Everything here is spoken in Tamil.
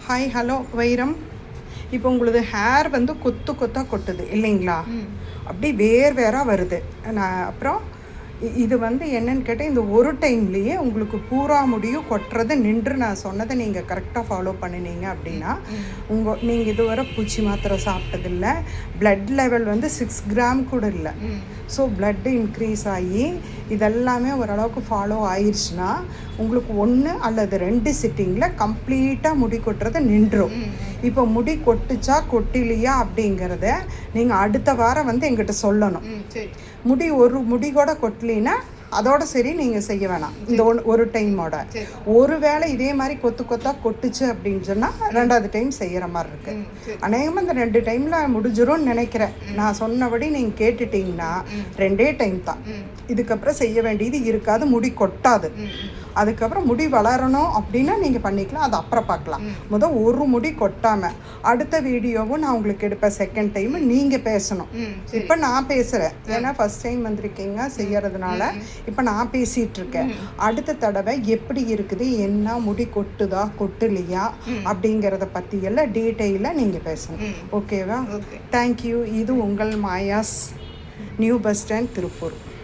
ஹாய் ஹலோ வைரம். இப்போ உங்களது ஹேர் வந்து கொத்து கொத்தாக கொட்டுது இல்லைங்களா? அப்படி வேறாக வருது. நான் அப்புறம் இது வந்து என்னன்னு கேட்டால், இந்த ஒரு டைம்லேயே உங்களுக்கு பூரா முடியும் கொட்டுறது நின்று நான் சொன்னதை நீங்கள் கரெக்டாக ஃபாலோ பண்ணினீங்க அப்படின்னா, நீங்கள் இதுவரை பூச்சி மாத்திரை சாப்பிட்டதில்லை, பிளட் லெவல் வந்து 6 கிராம் கூட இல்லை. ஸோ பிளட்டு இன்க்ரீஸ் ஆகி இதெல்லாமே ஓரளவுக்கு ஃபாலோ ஆயிடுச்சுன்னா உங்களுக்கு 1 அல்லது 2 சிட்டிங்கில் கம்ப்ளீட்டாக முடி கொட்டுறது நின்றும். இப்போ முடி கொட்டுச்சா கொட்டிலையா அப்படிங்கிறத நீங்கள் அடுத்த வாரம் வந்து எங்கிட்ட சொல்லணும். ஒரு முடி கூட கொட்டலின்னா அதோட சரி, நீங்கள் செய்ய வேணாம். இந்த ஒரு டைமோட ஒருவேளை இதே மாதிரி கொத்தாக கொட்டுச்சு அப்படின்னு சொன்னால் 2வது டைம் செய்கிற மாதிரி இருக்குது. அநேகமாக இந்த 2 டைமில் முடிஞ்சிரும்னு நினைக்கிறேன். நான் சொன்னபடி நீங்கள் கேட்டுட்டிங்கன்னா 2 டைம் தான். இதுக்கப்புறம் செய்ய வேண்டியது இருக்காது, முடி கொட்டாது. அதுக்கப்புறம் முடி வளரணும் அப்படின்னா நீங்கள் பண்ணிக்கலாம், அது அப்புறம் பார்க்கலாம். ஒரு முடி கொட்டாமல் அடுத்த வீடியோவும் நான் உங்களுக்கு எடுப்பேன். செகண்ட் டைம் நீங்கள் பேசணும். இப்போ நான் பேசுகிறேன், ஏன்னா ஃபஸ்ட் டைம் வந்திருக்கீங்க செய்யறதுனால இப்போ நான் பேசிகிட்டு இருக்கேன். அடுத்த தடவை எப்படி இருக்குது, என்ன முடி கொட்டுதா கொட்டுலையா அப்படிங்கிறத பற்றி எல்லாம் டீட்டெயிலாக நீங்கள் பேசணும். ஓகேவா? தேங்க்யூ. இது உங்கள் Maya's, new bus stand, Tiruppur.